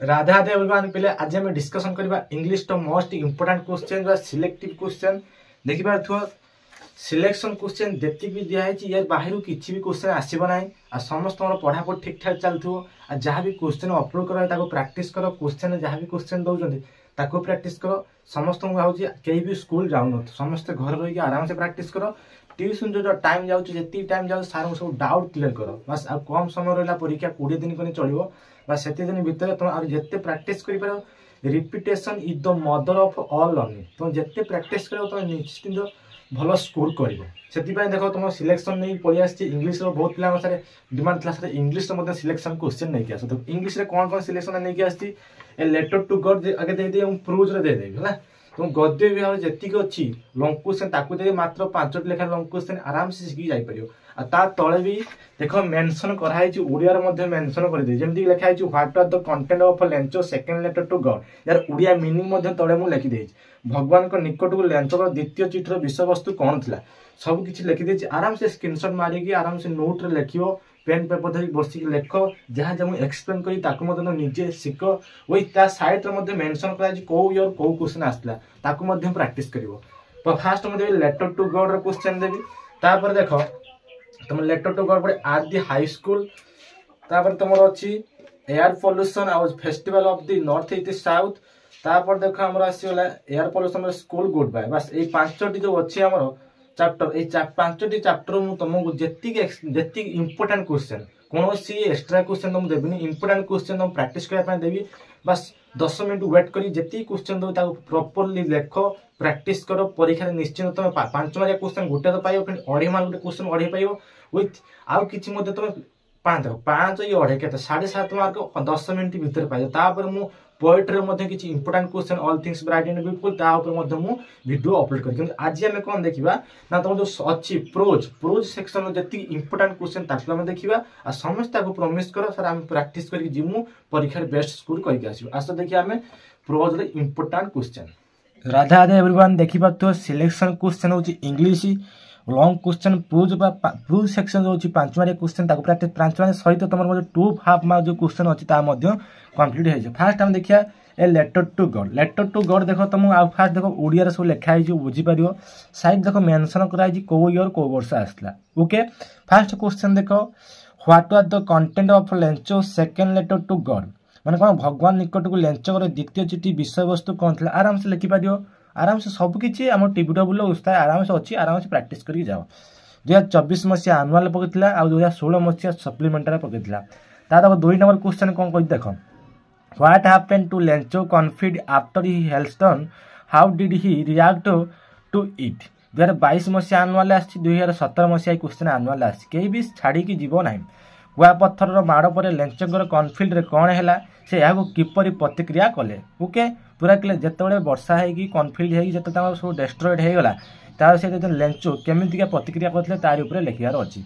Radha Radhe everyone पहले आज हम डिस्कशन करबा इंग्लिश तो मोस्ट इंपोर्टेंट क्वेश्चन बा सिलेक्टिव क्वेश्चन देखि पारथुआ सिलेक्शन क्वेश्चन जेति भी दिया है यार बाहर किसी भी क्वेश्चन आसीबो नाही आ समस्त पढ़ा पढ़ ठीक ठाक चलथु आ जहां भी क्वेश्चन अपलोड करा ताको प्रैक्टिस करो क्वेश्चन जहां भी क्वेश्चन दउजंदी ताको प्रैक्टिस करो समस्त होउची केही भी स्कूल जाउ न समस्त घर रही के आराम से प्रैक्टिस करो ट्यूशन जो टाइम जाउ जेति टाइम जाउ सार सब डाउट क्लियर करो बस आ कम समय रहला परीक्षा 20 दिन कोनी चलिबो बस सेति दिन भीतर तुम आ जेते प्रैक्टिस करि पारो repetition is the mother of all learning तुम जेते प्रैक्टिस करो तुम निश्चित भल स्कोर कर देखो तुम सिलेक्शन नहीं पलि आसी इंग्लिश बहुत पिला सारे डिमांड था सारे इंग्लिश सिलेक्शन क्वेश्चन नहीं आस तो इंग्लिश रे कौन कौन सिलेक्शन नहीं आसी ए लेटर टू गॉड आगे देदे प्रूज रे देदेवी है तुम गद्य विभाग जी अच्छी लंग क्वेश्चन ताकू दे मात्र 5 लेखा लंग क्वेश्चन आराम से शिखी जापर आ ता तले भी देख मेंशन कराई ओडिया रे मध्ये मेंशन कर दे जेमति लिखा है what are the content of Lencho second letter to God यार ओडिया मीनिंग मध्ये तले मु लिखि देछि भगवान को निकट को लेंचो द्वितीय चिठिर विषय वस्तु कौन थिला सब किछि लिखि देछि आराम से स्क्रीनशॉट मारी कि आराम से नोट रे लिखियो पेन पेपर धरी बसिक लेख जहाँ जहाँ एक्सप्लेन करी ताकू मध्य निजे शिख वही ता साइड रे मध्य मेंशन करा कि को ईयर को क्वेश्चन आसला ताकू मध्य प्रैक्टिस करिवो तो फास्ट मध्य लेटर टू गॉड रो क्वेश्चन देबी तापर देखो तुम लेटर टू गॉड पड़े आर दी हाई स्कूल तापर तुमर अछि air pollution our festival of the north east south तापर देखो हमर आसीला air pollution school goodbye बस ए पांचटी जो अछि हमर चैप्टर ए पांचटी चैप्टर मु तुमको जेति इंपोर्टेंट क्वेश्चन कौन सी एक्स्ट्रा क्वेश्चन तुम देबनी इंपोर्टेंट क्वेश्चन तुम प्रैक्टिस करबा देबी बस 10 मिनट वेट करी जेति क्वेश्चन दो ताको प्रॉपर्ली लेखो प्रैक्टिस करो परीक्षा निश्चित तुम 5 मार्क क्वेश्चन गोटे तो पाइयो फिर 2.5 मार्क क्वेश्चन 2.5 पाइयो विथ आउ किछि मध्ये तुम 5 ये 2.5 केते 7.5 मार्क 10 मिनट भीतर पाइयो तापर मु पोएट्री मध्ये किछि important question all things bright and beautiful ता ऊपर मध्ये मु वीडियो अपलोड कर किंतु आज हम कोन देखिबा ना तुम जो अछि प्रोज सेक्शन में जति इंपोर्टेंट क्वेश्चन ताकला में देखिबा आ समस्त को प्रॉमिस करो सर हम प्रैक्टिस करके जिमु परीक्षा बेस्ट स्कोर करके आसीबो आस देखिया हमें प्रोज रे important question Radha Radhe everyone देखिबा तो सिलेक्शन क्वेश्चन होची इंग्लिश लॉन्ग क्वेश्चन प्रूज सेक्शन जो 5 मार्क क्वेश्चन ताको प्रैक्टिस 5 मार्क सहित तुम 2 हाफ मार्क जो क्वेश्चन अछि ता मध्ये कंप्लीट हे जे फास्ट हम देखिया ए लेटर टू गॉड देखो तुम आ फास्ट देखो ओडिया रे सब लिखा है जो बुझी परियो साइड देखो मेंशन कराई जी को ईयर को वर्ष आसला ओके फास्ट क्वेश्चन देखो what are the content of Lencho second letter to God माने कोन भगवान निकट को लेंचो रे द्वितीय चिठी विषय वस्तु कोन थला आराम से लिखि परियो आराम से सब किछि हम टीवी डब्ल्यू उस्ताद आराम से अछि आराम से प्रैक्टिस करी जाओ 2024 मसिया एनुअल पकेतिला आ 2016 मसिया सप्लीमेंटरी पकेतिला ता देखो 2 नंबर क्वेश्चन कोन कहि देखो व्हाट हैपेंड टू लेंचो कॉन्फिड after he hailstorm how did he react to it 2022 मसिया एनुअल आछि 2017 मसिया क्वेश्चन एनुअल आछि केही भी छाडी की जीवो नाही गुआ पत्थर रो माड़ पर लेंचोर कॉन्फिल्ड रे कोन हैला से याको किपरि प्रतिक्रिया कले ओके पूरा क्लियर जेतेबेले वर्षा है कि कॉन्फिल्ड है जेते तार सब डिस्ट्रॉयड हे गला तार से जे लेंचो केमिति का प्रतिक्रिया करथले तार ऊपर लिखियार अछि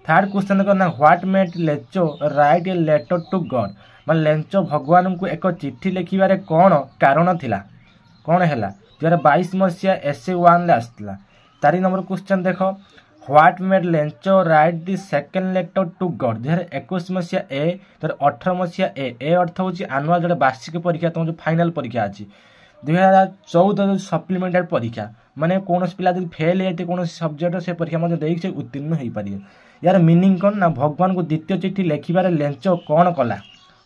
थर्ड क्वेश्चन को ना what made Lencho write a letter to God मान लेंचो भगवान को एक चिट्ठी लिखिबारे कोन कारण थिला कोन हैला 2022 मसिया एसए 1 ले आस्तला तारी नंबर क्वेश्चन देखो what made Lencho write the second letter to God 2021 मसिया ए 2018 मसिया ए अर्थ होची एनुअल जो वार्षिक परीक्षा तुम जो फाइनल परीक्षा अछि 2014 सप्लीमेंटरी परीक्षा माने कोनोस पिला जदि फेल हेते कोनोस सब्जेक्ट से परीक्षा मध्ये देख से उत्तीर्ण होई पारिए यार मीनिंग कोन ना भगवान को द्वितीय चिट्ठी लिखिबारे लेंचो कोन कला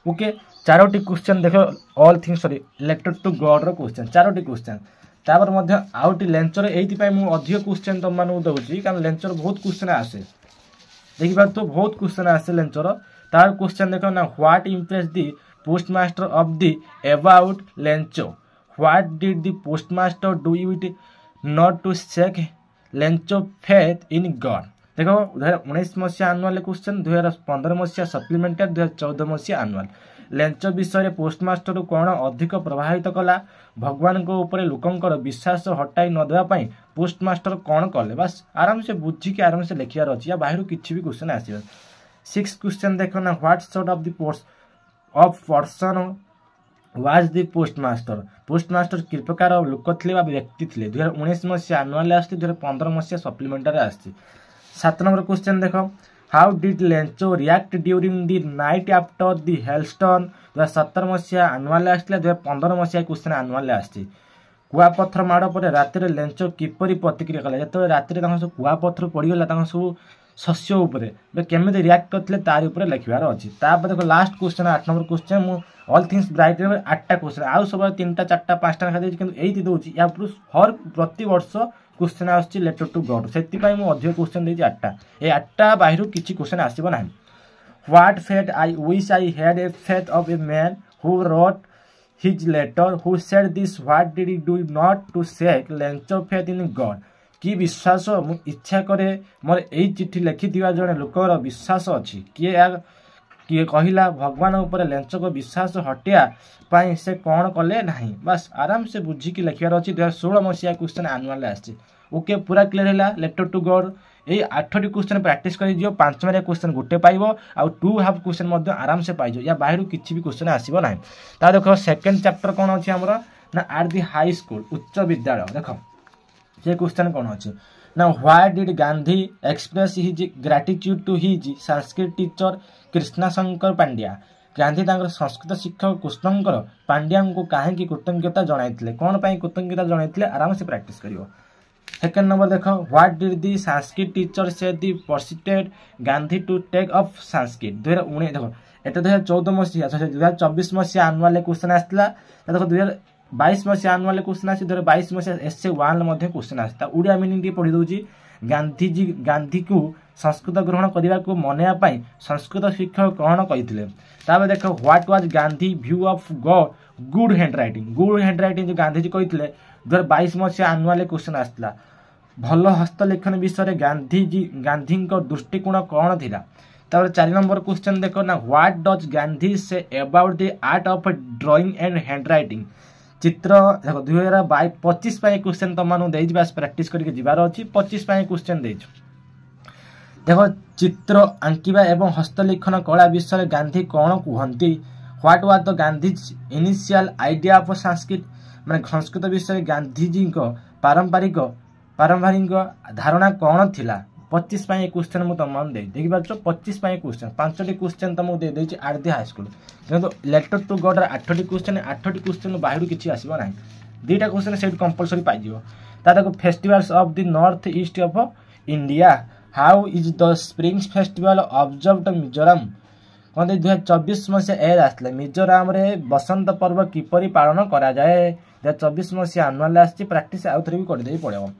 ओके चारोटी क्वेश्चन देखो all things sorry letter to God रो क्वेश्चन चारोटी क्वेश्चन तापर मध्ये आउटी लेंचर एथि पय मु अधिक क्वेश्चन तुम मानु दउची कारण लेंचर बहुत क्वेश्चन आसे देखिबा तो बहुत क्वेश्चन आसे लेंचर तार क्वेश्चन देखो ना what impress the postmaster of the about Lencho what did the postmaster do it not to shake Lencho faith in God देखो 2019 मसिया एनुअल क्वेश्चन 2015 मसिया सप्लीमेंटरी 2014 मसिया एनुअल लेंचो विषय पोस्टमास्टर कौन अधिक प्रभावित कला भगवान को ऊपर लोकंकर विश्वास हटाई न देवा पई पोस्टमास्टर कौन कले बस आराम से बुझी के आराम से लिखियार अछि या बाहर किछि भी क्वेश्चन आसीबा 6 क्वेश्चन देखो ना what sort of the person was the postmaster कि प्रकार लोक थिले बा व्यक्ति थिले 2019 मसिया एनुअल आस्ति 2015 मसिया सप्लीमेंटरी आस्ति 7 नंबर क्वेश्चन देखो how did Lencho react during the night after the hailstone 2017 मसीहा आनुआल आसला 2015 मसीहा क्वेश्चन आनुआल आसी कुआपथर माड़ पर रातिर लेंचो किपरि प्रतिक्रिया कले जो रातिर सब कुआपथर पड़गला सब शस्य उपरे केमी रिएक्ट करते तार उपर लिखार अच्छी देखो लास्ट क्वेश्चन 8 नंबर क्वेश्चन मु ऑल थिंग्स ब्राइट 8टा क्वेश्चन आउ सब 3टा 4टा 5टा लिखा देछि किंतु एई दोछि या हर प्रति वर्ष क्वेश्चन आछि लेटर टू गॉड सेति पई मु अधिक क्वेश्चन देछि 8टा ए 8टा बाहिरु किछि क्वेश्चन आसीबो नाही what faith I wish I had a faith of a man who wrote his letter who said this what did he do not to shake Lencho faith in God कि विश्वास मु इच्छा करे मोर एई चिट्ठी लिखि दिवा जने लोकर विश्वास अछि किए कहला भगवान ऊपर लेंचो को विश्वास हटिया पाई से कौन कले नहीं बस आराम से बुझी की लिखार अच्छी 2016 मसीहा क्वेश्चन आनुआल आसी ओके पूरा क्लियर है लेटर टू गॉड ये 8टी क्वेश्चन प्रैक्टिस कर 5 मार्किया क्वेश्चन गोटे पाइबो आ 2 हाफ क्वेश्चन आराम से पाइजो या बाहर किसी भी क्वेश्चन आसीबो नाही ता देखो सेकंड चैप्टर कौन अच्छी हमर ना एट द हाई स्कूल उच्च विद्यालय देखो ये क्वेश्चन कौन अच्छी ना why did Gandhi express his gratitude to his Sanskrit teacher Krishna Shankar Pandya Gandhi तांकर संस्कृत शिक्षक कृष्णंकर पांड्या को कहीं कृतज्ञता जणाइथिले कौन पाई कृतज्ञता जणाइथिले आराम से प्रैक्टिस करियो सेकंड नंबर देखो what did the Sanskrit teacher say the persuaded Gandhi to take up Sanskrit 2019 देखो एटा 2014 मसीहा 2024 मसीहा आनुआल क्वेश्चन आसला देखो 2022 मसीहा आनुआल क्वेश्चन आसी 2022 मसीहा एसए 1 मध्ये क्वेश्चन आसता उड़िया मीनिंग टी पढी दोजी गांधी को संस्कृत ग्रहण करने को मनया पाई संस्कृत शिक्षक कौन कही तापर देखो what was Gandhi view of good hand writing जो गांधीजी कही 2022 मसीहा आनुआल क्वेश्चन आसला भल हस्तलेखन विषय गांधी दृष्टिकोण कौन थिला तापर 4 नंबर क्वेश्चन देखो ना what does Gandhi say about the art of drawing and hand writing चित्र देखो 2025 क्वेश्चन तुम बास प्रैक्टिस करके जीवार अच्छी 25 क्वेश्चन देखो चित्र आंकिबा एवं हस्तलेखन कला विषय गांधी कौन कहती what was the Gandhi initial idea of Sanskrit माने संस्कृत विषय गांधीजी पारंपरिक धारणा कौन थिला 25 क्वेश्चन मु तुम देखी पार्छ 25 क्वेश्चन 5टी क्वेश्चन तुमको दे देछि एट द हाई स्कूल किंतु लेटर टू गॉड 8टी क्वेश्चन बाहर किसी आसीबो नाही 2टा क्वेश्चन सेट कंपलसरी पाई जिवो ता देखो festivals of the north east of India how is the spring festival observed Mizoram कहते 2024 मसीहा एड आसला मिजोराम रे बसंत पर्व किपरि पालन करा जाए 2024 मसीहा आनुआल आछि प्रैक्टिस आउ थरे भी कर देई पड़ेबो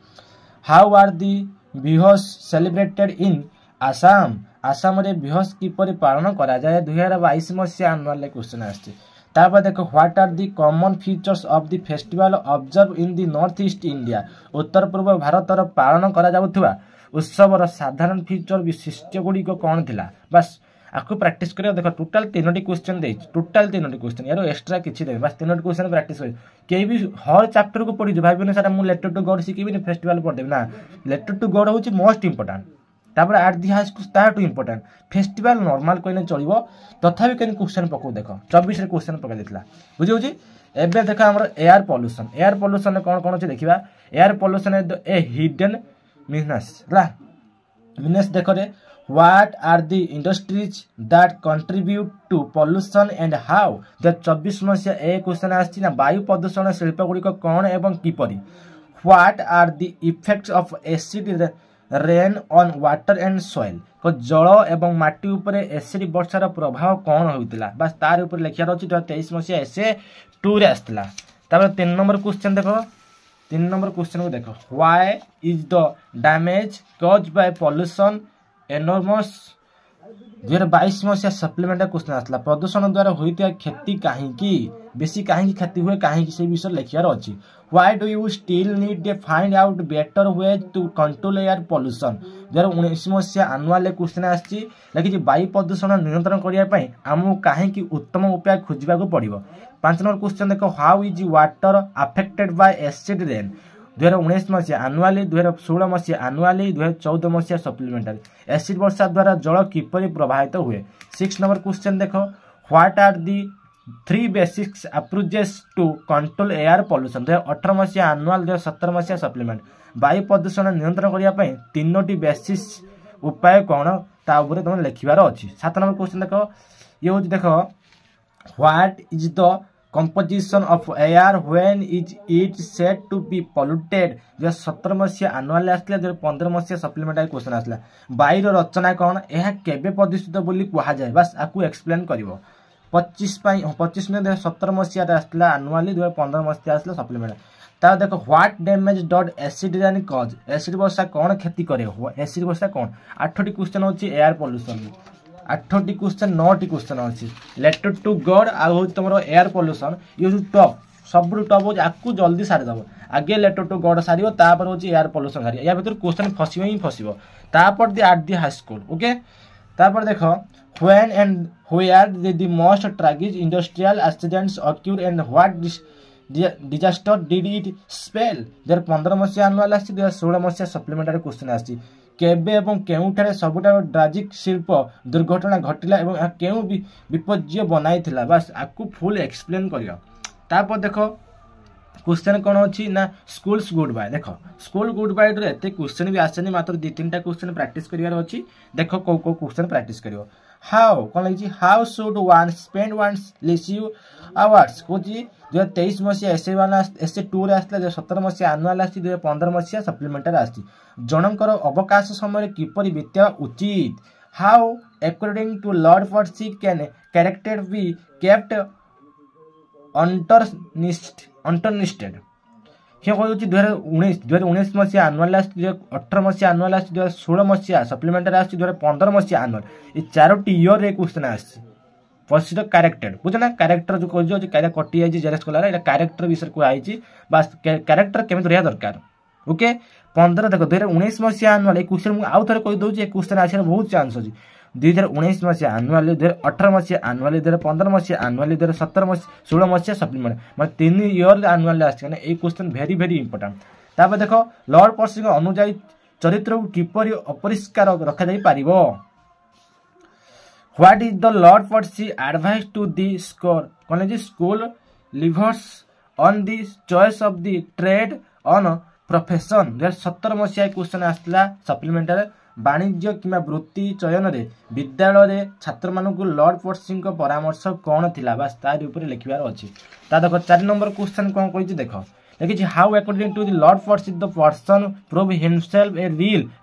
how are the Bihus celebrated in Assam Assam रे बिहुस किपरि पालन करा जाए 2022 मसीहा आनुआल क्वेश्चन आछि तापर देखो what are the common features of the festival observe in the north east India उत्तर पूर्व भारत रो पालन करा जाउथुवा उत्सवर साधारण फीचर विशिष्ट गुड़िक कौन थिला बस आपको प्रैक्टिस करियो देखो टोटल 3टी क्वेश्चन दे टोटल 3टी क्वेश्चन यार एक्स्ट्रा किछि दे बस 3टी क्वेश्चन प्रैक्टिस कर के भी हर चैप्टर को पढि भाबिनो सारा मु लेटर टू गॉड सिखिबिनी फेस्टिवल पढ देब ना लेटर टू गॉड होची मोस्ट इंपोर्टेंट तापर एट दी हाई स्कूल तार टू इंपोर्टेंट फेस्टिवल नॉर्मल कहले चलिबो तथापि केन क्वेश्चन पको देखो 24 रे क्वेश्चन पका देतला बुझि होची एबे देखो हमर एयर पोल्यूशन कोन कोन छै देखिबा air pollution a hidden menace देखो रे what are the industries that contribute to pollution and how 2024 मसीहा ए क्वेश्चन आछि ना वायु प्रदूषण शिल्प गुड़िक कौन एवं किपरि what are the effects of acid rain on water and soil को जल एवं माटी ऊपर एसिड वर्षार प्रभाव कौन होइतिला बस तार ऊपर लिखियार अछि 2023 मसीहा एसे 2 रे आस्तिला तापर 3 नंबर क्वेश्चन देखो 3 नंबर क्वेश्चन को देखो why is the damage caused by pollution enormous 2022 मसीहा सप्लीमेंटरी क्वेश्चन आसला प्रदूषण द्वारा होइतिया क्षति काहेकि बेसी काहेकि क्षति हुए काहेकि से विषय लिखियार अछि why do you still need to find out better way to control air pollution 2019 मसीहा आनुआल क्वेश्चन आछि लगी वायु प्रदूषण नियंत्रण करिया पई हमु काहेकि उत्तम उपाय खोजिबा को पड़िबो 5 नंबर क्वेश्चन देखो how is water affected by acid rain 2019 मसीहा आनुआली 2016 मसीहा आनुआली 2014 मसीहा सप्लीमेंटरी एसिड वर्षा द्वारा जल किपरि प्रभावित हुए 6 नंबर क्वेश्चन देखो what are the 3 basics approaches to control air pollution 2018 मसीहा आनुआल 2017 मसीहा सप्लीमेंट वायु प्रदूषण नियंत्रण करिया पई 3टी बेसिस उपाय कौन ता ऊपर तुम लिखिबार अछि। 7 नंबर क्वेश्चन देखो ये होची देखो what is the composition of air when is it said to be polluted. 2017 मसीहा आनुअल आसला 2015 मसीहा सप्लीमेंटारी क्वेश्चन आसला वायुर रचना कौन यह केबे प्रदूषित बोली कहा जाए बस आपको एक्सप्लेन करिवो 25 में 2017 मसीहा आसला आनुअली 2015 मसीहा आसला सप्लीमेंट ता देखो what damage does acid rain cause acid वर्षा कौन क्षति करे एसिड वर्षा कौन 8टी क्वेश्चन होची एयर पोल्यूशन 8टी क्वेश्चन 9टी क्वेश्चन अछि लेटर टू गॉड आ हो तमरो एयर पोल्यूशन ये जो टॉप सब टॉप हो आकु जल्दी सारी दबो आगे लेटर टू गॉड सारियो तापर होची एयर पोल्यूशन सारियो या भीतर क्वेश्चन फसिबो ही फसिबो तापर दी at the high school okay तापर देखो when and where the most tragic industrial accidents occur and what disaster did it spell 2015 मसीहा आनुअल आसी 2016 मसीहा सप्लीमेंटारी क्वेश्चन आसी केबे एवं केउठारे सबुटा ट्राजिक शिल्प दुर्घटना घटिला एवं केउ विपज्य बनाइथिला बस आपको फुल एक्सप्लेन करियो तापर देखो क्वेश्चन कौन अच्छी ना स्कूल्स गुड बाय देखो स्कूल गुड बाय रे एते क्वेश्चन भी आसेनी मात्र 2-3टा क्वेश्चन प्रैक्टिस करिवार अछि देखो को क्वेश्चन प्रैक्टिस करियो हाउ कौन लिखी how should one spend one leisure hours कोची 2023 मसीहा एसे2 रे आसला 2017 मसीहा आनुअल आसी 2015 मसीहा सप्लीमेंटारी आसी जनकर अवकाश समय किपरि बितेवा उचित how according to Lord Forsey can character be kept untarnished हे कहूँ 2019 मसीहा आनुअल आसी 2018 मसीहा आनुअल आसी 2016 मसीहा सप्लीमेंटारी आसी 2015 मसीहा आनुअल ये 4टी ईयर रे क्वेश्चन आसी फर्स्ट कैरेक्टर बुझना कैरेक्टर जो कह जो कटि जाइए जेरेक्स कलार ये कैरेक्टर विषय कहुई बास कैरेक्टर केमी रहा दरकार ओके 15 देखो 2019 मसीहा आनुअल क्वेश्चन मुझे आउ थे कही दूसरी क्वेश्चन आसार बहुत चांस अच्छी 2019 मसीहा आनुअल 2018 मसीहा आनुअल 2015 मसीहा आनुअल 2017 16 मसीहा सप्लीमेंट मैं 3 ईयर आनुअल आसना ये क्वेश्चन भेरी भेरी इंपोर्टेंट तापर देखो लॉर्ड पर्सी अनुजाई चरित्र को किपरि अपरिष्कार रखा जाई पारिबो what is the Lord Percy advice to the score college school leavers on the choice of the trade on profession 2017 मसीहा क्वेश्चन आसला सप्लीमेंटारी वाणिज्य किंवा वृत्ति चयन रे विद्यालय रे छात्र मानक लॉर्ड पर्सी परामर्श कौन थिला बास तार ऊपर लिखिबार अछि ता देखो 4 नंबर क्वेश्चन कौन कहि देखो देखिए how according to the Lord Percy the person prove himself a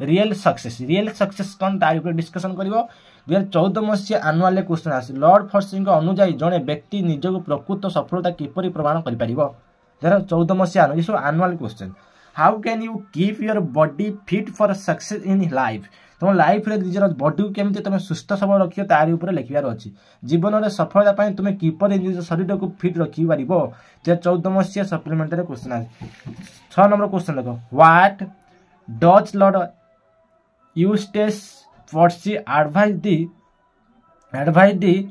real success कौन तार ऊपर डिस्कशन करिवो 2014 मसीहा आनुअल क्वेश्चन आसी लॉर्ड पर्सी अनुजाई जड़े व्यक्ति निजक प्रकृत सफलता किपरि प्रमाण करि परिबो 2014 मसीहा annual question how can you keep your body fit for success in life तुम लाइफ रे निजर बॉडी केमती तुम सुस्थ सबल रखियो तारि ऊपर लिखिबार अछि जीवन में सफलता पाई तुम किपरि निज शरीर को फिट रखि परिबो 2014 मसीहा सप्लीमेंटारी क्वेश्चन आछि 6 नंबर क्वेश्चन देखो what does Lord Eustace pursed advise the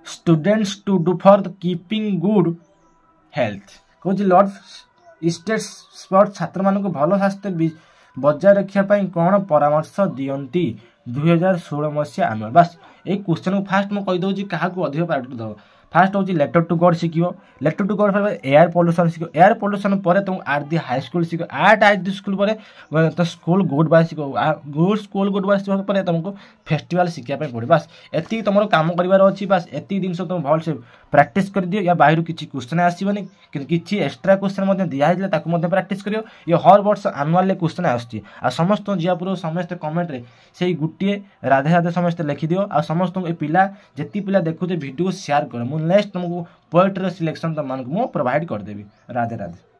students to do for the keeping good health कहूँ लॉर्ड यूस्टेस स्पॉट छात्र मान भल स्वास्थ्य बजाय रखा कौन परामर्श दियंती 2016 मसीहा आनुअल बस ये क्वेश्चन को फास्ट मुझे कहीदे क्या अधिक प्रायोरिटी दब फास्ट हूँ लेटर टू गॉड शिखो letter to God air pollution शिखो एयर पोल्यूशन पर तुम आट दी हाई स्कूल शिखो आट दी स्कूल पर तो स्कूल गुड बाय शिखो स्कूल गुड बाय शिखा तुमको फेस्टिवल शिखापी पड़े बस एति तुम काम करार अच्छी बस एति जिन तुम भल से प्रैक्टिस कर दियो या बाहर किसी क्वेश्चन आसबनी किसी एक्सट्रा क्वेश्चन दिखाई प्रैक्टिस करियो ये हर वर्ष आनुअल क्वेश्चन आसुच्छी आ समस्त जियापुर समस्त कमेंट रे से गोटे राधे राधे समस्त लिखिदियो आ समस्त पिला जी पिला देखुचे वीडियो शेयर कर मुझे नेक्स्ट तुमको पोएट्री सिलेक्शन तुम मानक प्रोवाइड करदेवी राधे राधे।